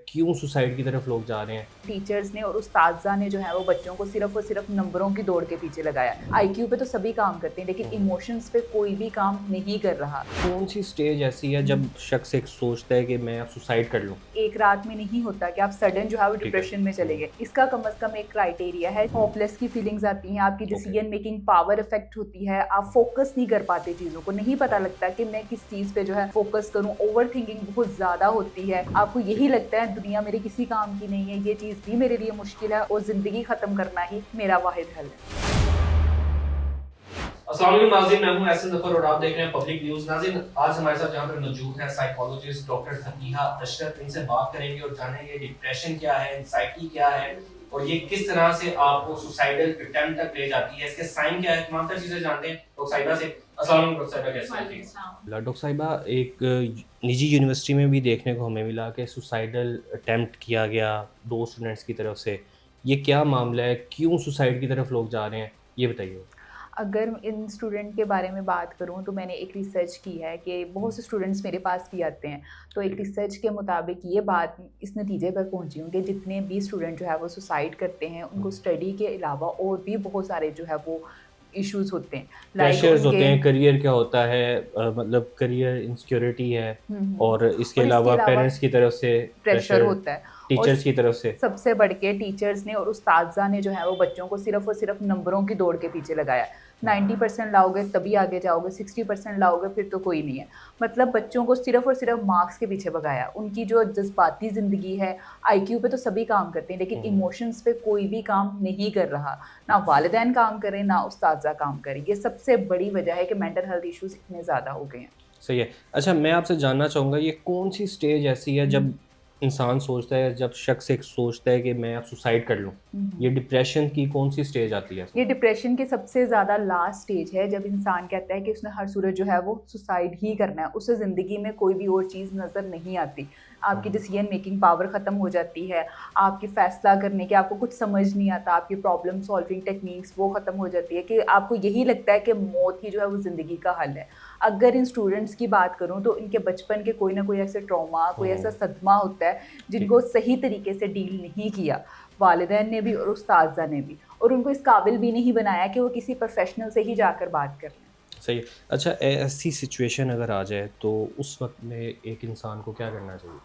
क्यों सुसाइड की तरफ लोग जा रहे हैं? टीचर्स ने और उस्ताज़ा ने जो है वो बच्चों को सिर्फ़ और सिर्फ़ नंबरों की दौड़ के पीछे लगाया। आईक्यू पे तो सभी काम करते हैं लेकिन हुँ। इमोशंस पे कोई भी काम नहीं कर रहा। कौन-सी स्टेज ऐसी है जब शख्स एक सोचता है कि मैं अब सुसाइड कर लूँ? एक रात में नहीं होता कि आप सडन जो है वो ठीक है। डिप्रेशन में चले हुँ, गए। इसका कम से कम एक क्राइटेरिया है। होपलेस की फीलिंग्स आती हैं, आपकी okay, decision making power effect होती है, आप फोकस नहीं कर पाते चीज़ों को, नहीं पता ओके। लगता कि मैं किस चीज़ पे जो है फोकस करूँ, ओवरथिंकिंग बहुत ज़्यादा होती है। आपको यही लगता है दुनिया मेरे किसी काम की नहीं है, ये चीज़ भी मेरे लिए मुश्किल है और ज़िंदगी ख़त्म करना ही मेरा वाहिद हल है। अस्सलाम वालेकुम नाज़रीन, मैं हूं एहसन ज़फ़र और आप देख रहे हैं पब्लिक न्यूज़। नाज़रीन, आज हमारे साथ यहाँ पर मौजूद है साइकोलॉजिस्ट डॉक्टर फकीहा अशरफ। इनसे बात करेंगे और जानेंगे डिप्रेशन क्या है, एंग्जायटी क्या है और ये किस तरह से आपको सुसाइडल अटेम्प्ट तक ले जाती है, इसके साइन क्या है, तमाम तर चीज़ें जानते हैं डॉक्टर साहिबा से। अस्सलाम वालेकुम डॉक्टर साहिबा, कैसे हैं जी? डॉक्टर साहिबा, एक निजी यूनिवर्सिटी में भी देखने को हमें मिला कि सुसाइडल अटेम्प्ट किया गया 2 स्टूडेंट्स की तरफ से। ये क्या मामला है? क्यों सुसाइड की तरफ लोग जा रहे हैं? ये बताइए। अगर इन स्टूडेंट के बारे में बात करूँ तो मैंने एक रिसर्च की है कि बहुत से स्टूडेंट्स मेरे पास भी आते हैं। तो एक रिसर्च के मुताबिक ये बात इस नतीजे पर पहुँची हूँ कि जितने भी स्टूडेंट जो है वो सुसाइड करते हैं, उनको हुँ। स्टडी के अलावा और भी बहुत सारे जो है वो इश्यूज़ होते हैं। लाइक प्रेशर्स होते उनके हैं, करियर क्या होता है, मतलब करियर इनसिक्योरिटी है हुँ, हुँ। और इसके और इसके अलावा अलावा पेरेंट्स की तरफ से प्रेशर प्रेशर, होता है और टीचर्स की तरफ से। सबसे बढ़ के टीचर्स ने और उस्ताज़ा ने जो है वो बच्चों को सिर्फ़ और सिर्फ़ नंबरों की दौड़ के पीछे लगाया। 90% लाओगे तभी आगे जाओगे, 60% लाओगे फिर तो कोई नहीं है। मतलब बच्चों को सिर्फ़ और सिर्फ़ मार्क्स के पीछे भगाया। उनकी जो जज़्बाती ज़िंदगी है, आईक्यू पे तो सभी काम करते हैं लेकिन हुँ, इमोशंस पे कोई भी काम नहीं कर रहा। ना वालिदैन काम करें, ना उस्ताज़ा काम करें। ये सबसे बड़ी वजह है कि मेंटल हेल्थ इश्यूज़ इतने ज़्यादा हो गए हैं। सही है। अच्छा, मैं आपसे जानना चाहूँगा, ये कौन-सी स्टेज ऐसी है हुँ, जब इंसान सोचता है, जब शख्स एक सोचता है कि मैं अब सुसाइड कर लूँ? हुँ, हुँ। ये डिप्रेशन की कौन-सी स्टेज आती है इसमें? ये डिप्रेशन की सबसे ज़्यादा लास्ट स्टेज है जब इंसान कहता है कि उसने हर सूरत जो है वो सुसाइड ही करना है। उसे ज़िंदगी में कोई भी और चीज़ नज़र नहीं आती। हुँ, आपकी हुँ। डिसीज़न मेकिंग पावर ख़त्म हो जाती है, आपकी फ़ैसला करने की आपको कुछ समझ नहीं आता, आपकी प्रॉब्लम सॉल्विंग टेक्निक्स वो ख़त्म हो जाती है कि आपको यही लगता है कि मौत ही जो है वो ज़िंदगी का हल है। अगर इन स्टूडेंट्स की बात करूँ तो इनके बचपन के कोई ना कोई ऐसे ट्रॉमा, कोई ऐसा हुँ, सदमा होता है ठीक जिनको है। सही तरीके से डील नहीं किया, वालिदैन ने भी और उस्ताज़ा ने भी। और उनको इस काबिल भी नहीं बनाया कि वो किसी प्रोफ़ेशनल से ही जाकर बात कर लें। सही है। अच्छा, ऐसी सिचुएशन अगर आ जाए तो उस वक़्त में एक इंसान को क्या करना चाहिए?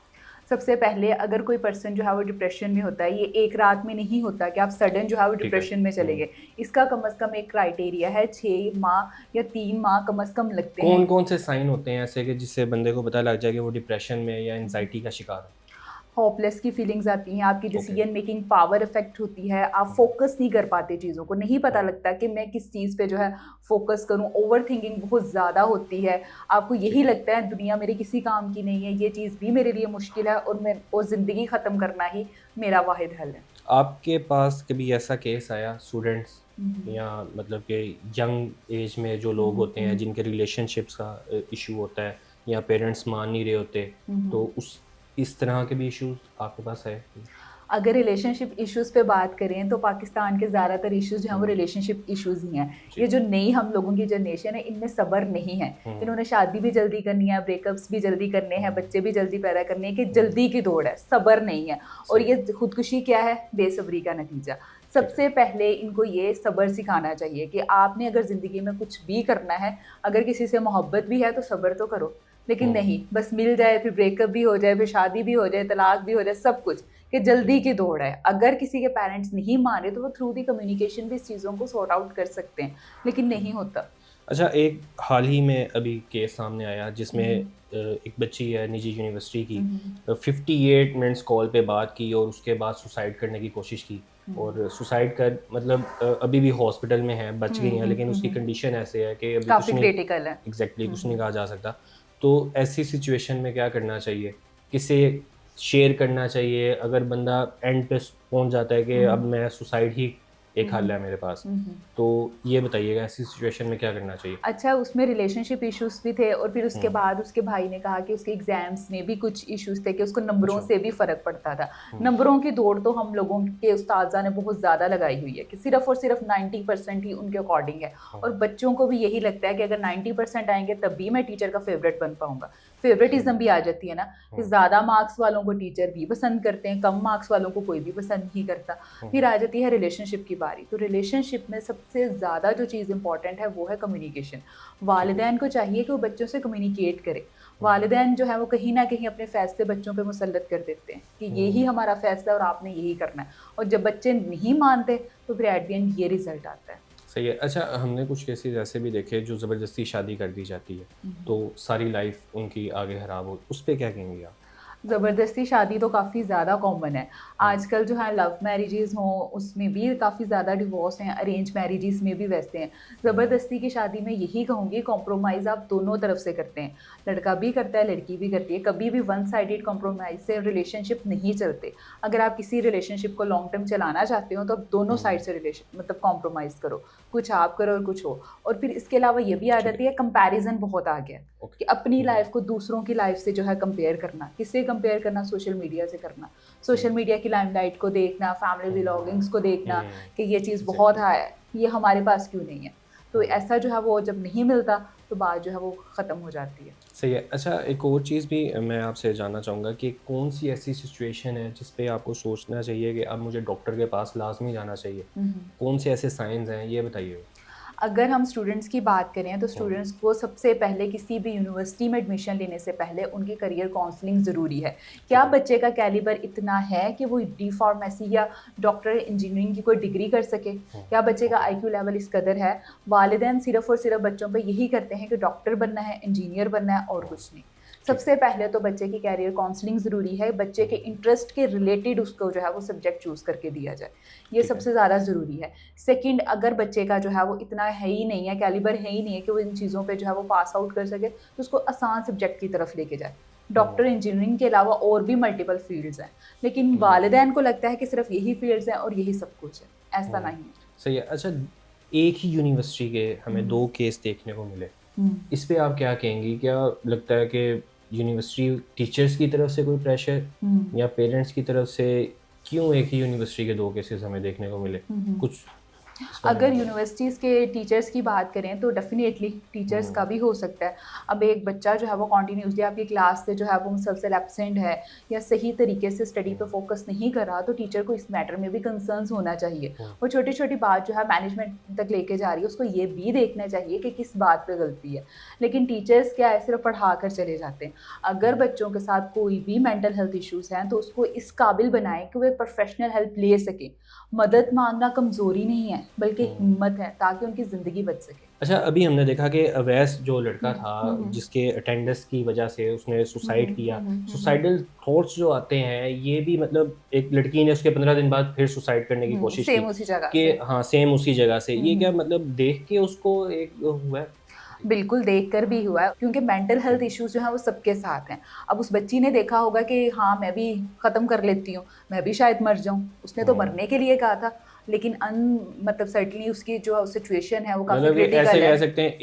सबसे पहले अगर कोई पर्सन जो है वो डिप्रेशन में होता है, ये एक रात में नहीं होता कि आप सडन जो है वो ठीक है। डिप्रेशन में चले हुँ। गए। इसका कम से कम एक क्राइटेरिया है, 6 माह या 3 माह कम से कम लगते हैं। कौन-कौन से साइन होते हैं ऐसे कि जिससे बंदे को पता लग जाए कि वो डिप्रेशन में या एंग्ज़ायटी का शिकार है? होपलेस की फीलिंग्स आती हैं, आपकी okay. Decision making power effect होती है, आप हुँ, फोकस नहीं कर पाते चीज़ों को, नहीं पता हुँ, लगता कि मैं किस चीज़ पे जो है फोकस करूँ, ओवरथिंकिंग बहुत ज़्यादा होती है, आपको यही ठीक है। लगता है दुनिया मेरे किसी काम की नहीं है, ये चीज़ भी मेरे लिए मुश्किल है और ज़िंदगी ख़त्म करना ही मेरा वाहिद हल है। आपके पास कभी ऐसा केस आया स्टूडेंट्स हुँ, हुँ। या मतलब कि यंग एज में जो हुँ, लोग हुँ, होते हैं हुँ, जिनके रिलेशनशिप्स का इशू होता है या पेरेंट्स मान नहीं रहे होते, हुँ, तो हुँ। उस इस तरह के भी इश्यूज़ आपके पास है? अगर रिलेशनशिप इश्यूज़ पे बात करें तो पाकिस्तान के ज़्यादातर इश्यूज़ जो हैं वो हुँ, रिलेशनशिप इश्यूज़ ही हैं। ये जी। जो नई हम लोगों की जनरेशन है इनमें सब्र नहीं है। हुँ, इन्होंने शादी भी जल्दी करनी है, ब्रेकअप्स भी जल्दी करने हैं, हुँ, बच्चे भी जल्दी पैदा करने हैं कि हुँ, जल्दी की दौड़ है, सब्र नहीं है। और सही है, ये खुदकुशी क्या है? बेसब्री का नतीजा। ठीक है। सबसे पहले इनको ये सब्र सिखाना चाहिए कि आपने अगर ज़िंदगी में कुछ भी करना है, अगर किसी से मोहब्बत भी है तो सब्र तो करो। लेकिन हुँ, नहीं, बस मिल जाए, फिर ब्रेकअप भी हो जाए, फिर शादी भी हो जाए, तलाक भी हो जाए, सब कुछ। कि ठीक जल्दी है। की दौड़ है। अगर किसी के पेरेंट्स नहीं मान रहे तो वो थ्रू दी कम्युनिकेशन भी इस चीज़ों को सॉर्ट आउट कर सकते हैं, लेकिन ठीक है। नहीं होता। अच्छा, एक हाल ही में अभी केस सामने आया हुँ, जिसमें हुँ। एक बच्ची है निजी यूनिवर्सिटी की, हुँ, हुँ। 58 मिनट्स कॉल पे बात की और उसके बाद सुसाइड करने की कोशिश की हुँ, हुँ। और सुसाइड कर मतलब अभी भी हॉस्पिटल में है, बच हुँ, गई हैं, हुँ, लेकिन हुँ, उसकी हुँ। कंडीशन ऐसे है कि अभी काफ़ी कुछ नहीं, क्रिटिकल है। एग्ज़ैक्टली हुँ, कुछ नहीं हुँ। कहा जा सकता। तो ऐसी सिचुएशन में क्या करना चाहिए? किसे शेयर करना चाहिए अगर बंदा एंड पे पहुँच जाता है कि हुँ, अब हुँ। मैं सुसाइड ही हुँ, एक हल हुँ। है मेरे पास। हुँ, हुँ। तो ये बताइएगा ऐसी सिचुएशन में क्या करना चाहिए? अच्छा, उसमें रिलेशनशिप इश्यूज़ भी थे और फिर उसके हुँ, बाद उसके भाई ने कहा कि उसके एग्ज़ाम्स में भी कुछ इश्यूज़ थे कि उसको नंबरों अच्छा। से भी फ़र्क पड़ता था। हुँ, नंबरों की दौड़ तो हम लोगों के उस्ताज़ा ने बहुत ज़्यादा लगाई हुई है कि सिर्फ़ और सिर्फ़ 90% ही उनके अकॉर्डिंग है हुँ, और बच्चों को भी यही लगता है कि अगर 90% आएँगे तब भी मैं टीचर का फ़ेवरेट बन पाऊँगा। फेवरेटिज्म भी आ जाती है ना कि ज़्यादा मार्क्स वालों को टीचर भी पसंद करते हैं, कम मार्क्स वालों को कोई भी पसंद नहीं करता। फिर आ जाती है रिलेशनशिप की बारी। तो रिलेशनशिप में सबसे ज़्यादा जो चीज़ इंपॉर्टेंट है वो है कम्युनिकेशन। वालिदैन को चाहिए कि वो बच्चों से कम्युनिकेट करे। वालिदैन जो है वो कहीं ना कहीं अपने फ़ैसले बच्चों पे मुसल्लत कर देते हैं कि यही हमारा फ़ैसला है और आपने यही करना है, और जब बच्चे नहीं मानते तो फिर एट द एंड ये रिज़ल्ट आता है। सही है। अच्छा, हमने कुछ केसेस ऐसे भी देखे जो ज़बरदस्ती शादी कर दी जाती है, तो सारी लाइफ उनकी आगे खराब हो, उस पे क्या कहेंगे आप? ज़बरदस्ती शादी तो काफ़ी ज़्यादा कॉमन है आजकल। जो है लव मैरिजेज़ हों उसमें भी काफ़ी ज़्यादा डिवोर्स हैं, अरेंज मैरिजेज़ में भी वैसे हैं। ज़बरदस्ती की शादी में यही कहूँगी कॉम्प्रोमाइज़ आप दोनों तरफ से करते हैं, लड़का भी करता है लड़की भी करती है। कभी भी वन साइडेड कॉम्प्रोमाइज़ से रिलेशनशिप नहीं चलते। अगर आप किसी रिलेशनशिप को लॉन्ग टर्म चलाना चाहते हो तो आप दोनों साइड से रिलेशन मतलब कॉम्प्रोमाइज़ करो, कुछ आप करो और कुछ हो। और फिर इसके अलावा ये भी आ जाती है कंपैरिजन बहुत आ गया है कि अपनी लाइफ को दूसरों की लाइफ से जो है कंपेयर करना। किससे कंपेयर करना? सोशल मीडिया से करना। सोशल मीडिया की लाइमलाइट को देखना, फैमिली व्लॉगिंग्स को देखना कि ये चीज़ बहुत है, ये हमारे पास क्यों नहीं है। तो ऐसा जो है वो जब नहीं मिलता तो बात जो है वो ख़त्म हो जाती है। सही है। अच्छा, एक और चीज़ भी मैं आपसे जानना चाहूँगा कि कौन सी ऐसी सिचुएशन है जिस पे आपको सोचना चाहिए कि अब मुझे डॉक्टर के पास लाज़मी जाना चाहिए? कौन से ऐसे साइन्स हैं, ये बताइए? अगर हम स्टूडेंट्स की बात करें तो स्टूडेंट्स को सबसे पहले किसी भी यूनिवर्सिटी में एडमिशन लेने से पहले उनकी करियर काउंसलिंग ज़रूरी है। क्या बच्चे का कैलिबर इतना है कि वो डी फार्मेसी या डॉक्टर इंजीनियरिंग की कोई डिग्री कर सके? क्या बच्चे का आईक्यू लेवल इस कदर है? वालिदैन सिर्फ़ और सिर्फ बच्चों पे यही करते हैं कि डॉक्टर बनना है, इंजीनियर बनना है और कुछ नहीं। सबसे पहले तो बच्चे की कैरियर काउंसलिंग ज़रूरी है, बच्चे के इंटरेस्ट के रिलेटेड उसको जो है वो सब्जेक्ट चूज़ करके दिया जाए, ये सबसे ज़्यादा ज़रूरी है। सेकंड, अगर बच्चे का जो है वो इतना है ही नहीं है, कैलिबर है ही नहीं है कि वो इन चीज़ों पे जो है वो पास आउट कर सके, तो उसको आसान सब्जेक्ट की तरफ लेके जाए। डॉक्टर इंजीनियरिंग के अलावा और भी मल्टीपल फील्ड्स हैं, लेकिन वालिदैन को लगता है कि सिर्फ यही फील्ड्स हैं और यही सब कुछ है, ऐसा नहीं है। सही है। अच्छा, एक ही यूनिवर्सिटी के हमें 2 केस देखने को मिले, इस पे आप क्या कहेंगी? क्या लगता है कि यूनिवर्सिटी टीचर्स की तरफ से कोई प्रेशर या पेरेंट्स की तरफ से, क्यों एक ही यूनिवर्सिटी के 2 केसेस हमें देखने को मिले? कुछ अगर यूनिवर्सिटीज़ के टीचर्स की बात करें तो डेफिनेटली टीचर्स का भी हो सकता है। अब एक बच्चा जो है वो कॉन्टीन्यूसली आपकी क्लास से जो है वो मुसलसल एब्सेंट है या सही तरीके से स्टडी पे फोकस नहीं कर रहा, तो टीचर को इस मैटर में भी कंसर्न्स होना चाहिए। वो छोटी छोटी बात जो है मैनेजमेंट तक लेके जा रही है, उसको ये भी देखना चाहिए कि किस बात पे गलती है। लेकिन टीचर्स क्या है, सिर्फ पढ़ा कर चले जाते हैं। अगर बच्चों के साथ कोई भी मेंटल हेल्थ इश्यूज़ हैं तो उसको इस काबिल बनाएं कि वो एक प्रोफेशनल हेल्प ले सकें। मदद मांगना कमज़ोरी नहीं है बल्कि हिम्मत है, ताकि उनकी ज़िंदगी बच सके। अच्छा, अभी हमने देखा कि अवैस जो लड़का था जिसके अटेंडेंस की वजह से उसने सुसाइड किया, सुसाइडल थॉट्स जो आते हैं, ये भी मतलब एक लड़की ने उसके 15 दिन बाद फिर सुसाइड करने की कोशिश सेम की उसी जगह कि से। हाँ, सेम उसी जगह से। ये क्या मतलब देख के उसको एक हुआ है? बिल्कुल देखकर भी हुआ है, क्योंकि मेंटल हेल्थ इश्यूज़ जो हैं वो सबके साथ हैं। अब उस बच्ची ने देखा होगा कि हाँ, मैं भी ख़त्म कर लेती हूँ, मैं भी शायद मर जाऊँ। उसने तो मरने के लिए कहा था, लेकिन मतलब सर्टेनली उसकी जो सिचुएशन है वो काफ़ी मतलब ये ऐसे क्रिटिकल कह है। सकते हैं,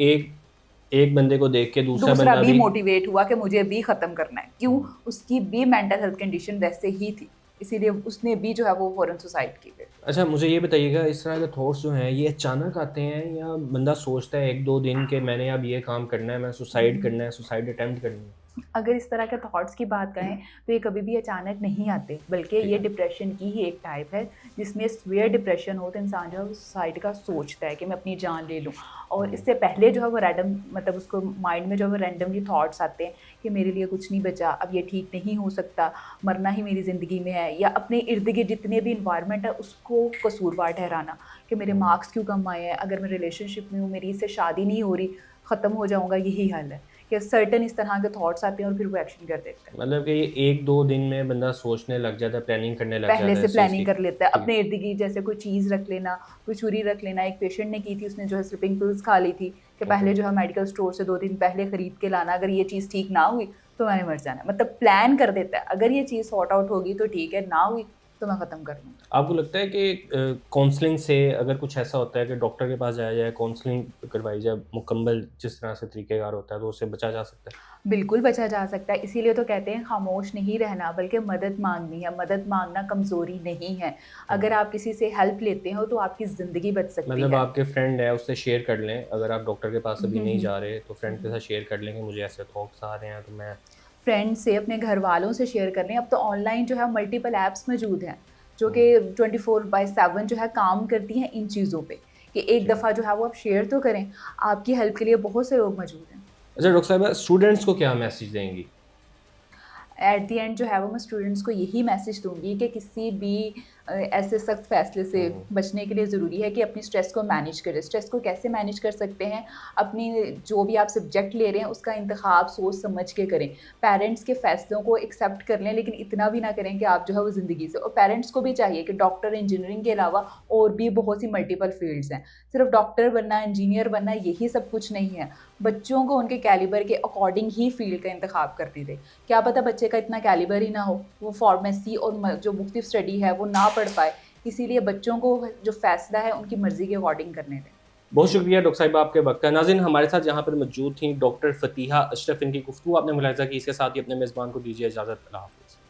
एक बंदे को देख के दूसरा दूसरा बंदा भी भी मोटिवेट हुआ कि मुझे भी ख़त्म करना है। क्यों? उसकी भी मेंटल हेल्थ कंडीशन वैसे ही थी, इसीलिए उसने भी जो है वो फ़ौरन सुसाइड की फिर। अच्छा, मुझे ये बताइएगा, इस तरह के थॉट्स जो हैं ये अचानक आते हैं या बंदा सोचता है 1-2 दिन के मैंने अब ये काम करना है, मैं सुसाइड करना है, सुसाइड अटेम्प्ट करनी है? अगर इस तरह के थॉट्स की बात करें तो ये कभी भी अचानक नहीं आते, बल्कि ये डिप्रेशन की ही एक टाइप है, जिसमें सीवियर डिप्रेशन हो तो इंसान जो है वो सुसाइड का सोचता है कि मैं अपनी जान ले लूँ। और इससे पहले जो है वो रैंडम मतलब उसको माइंड में जो है वो रैंडमली थॉट्स आते हैं कि मेरे लिए कुछ नहीं बचा, अब ये ठीक नहीं हो सकता, मरना ही मेरी ज़िंदगी में है। या अपने इर्द गिर्द जितने भी इन्वायरमेंट है उसको कसूरवार ठहराना कि मेरे मार्क्स क्यों कम आए हैं, अगर मैं रिलेशनशिप में हूँ, मेरी इससे शादी नहीं हो रही, ख़त्म हो जाऊँगा, यही हल है। कि सर्टेन इस तरह के थॉट्स आते हैं और फिर वो एक्शन कर देते हैं। मतलब कि ये 1-2 दिन में बंदा सोचने लग जाता है, प्लानिंग करने लग जाता है पहले से इस चीज़ प्लानिंग की। कर लेता है, अपने इर्द गिर्द जैसे कोई चीज़ रख लेना, कोई छुरी रख लेना। एक पेशेंट ने की थी, उसने जो है स्लीपिंग पिल्स खा ली थी कि पहले जो है मेडिकल स्टोर से 2 दिन पहले ख़रीद के लाना, अगर ये चीज़ ठीक ना हुई तो मैंने मर जाना। मतलब प्लान कर देता है, अगर ये चीज़ सॉर्ट आउट होगी तो ठीक है, ना हुई तो मैं ख़त्म कर दूँगा। आपको लगता है कि काउंसलिंग से अगर कुछ ऐसा होता है कि डॉक्टर के पास जाया जाए, काउंसलिंग करवाई जाए, मुकम्मल जिस तरह से तरीक़ेकार होता है, तो उससे बचा जा सकता है? बिल्कुल बचा जा सकता है, इसीलिए तो कहते हैं खामोश नहीं रहना बल्कि मदद मांगनी है। मदद मांगना कमज़ोरी नहीं है। अगर आप किसी से हेल्प लेते हो तो आपकी ज़िंदगी बच सकती मतलब है। आपके फ्रेंड है, उससे शेयर कर लें, अगर आप डॉक्टर के पास अभी नहीं जा रहे तो फ्रेंड के साथ शेयर कर लें कि मुझे ऐसे थॉट्स आ रहे हैं, तो मैं फ्रेंड से, अपने घर वालों से शेयर कर लें। अब तो ऑनलाइन जो है मल्टीपल ऐप्स मौजूद हैं, जो कि 24/7 जो है काम करती हैं इन चीज़ों पे, कि एक दफ़ा जो है वो आप शेयर तो करें, आपकी हेल्प के लिए बहुत से लोग मौजूद हैं। अच्छा डॉक्टर साहिबा, स्टूडेंट्स को क्या मैसेज देंगी? एट द एंड जो है वो मैं स्टूडेंट्स को यही मैसेज दूंगी कि किसी भी ऐसे सख्त फैसले से बचने के लिए ज़रूरी है कि अपनी स्ट्रेस को मैनेज करें। स्ट्रेस को कैसे मैनेज कर सकते हैं? अपनी जो भी आप सब्जेक्ट ले रहे हैं उसका इंतखाब सोच समझ के करें। पेरेंट्स के फ़ैसलों को एक्सेप्ट कर लें, लेकिन इतना भी ना करें कि आप जो है वो ज़िंदगी से, और पेरेंट्स को भी चाहिए कि डॉक्टर इंजीनियरिंग के अलावा और भी बहुत सी मल्टीपल फील्ड्स हैं। सिर्फ डॉक्टर बनना, इंजीनियर बनना यही सब कुछ नहीं है। बच्चों को उनके कैलिबर के अकॉर्डिंग ही फील्ड का इंतखाब करने दें। क्या पता बच्चे का इतना कैलिबर ही ना हो, वो फार्मेसी और जो मुख्तलिफ स्टडी है वो ना पढ़ पाए। इसीलिए बच्चों को जो फ़ैसला है उनकी मर्ज़ी के अकॉर्डिंग करने दें। बहुत शुक्रिया डॉक्टर साहिबा आपके वक्त का। नाज़रीन, हमारे साथ यहाँ पर मौजूद थी डॉक्टर फ़तीहा अशरफ। इनकी गुफ्तगू आपने मुलाहिज़ा की। इसके साथ ही अपने मेज़बान को दीजिए इजाज़त। अल्लाह हाफ़िज़।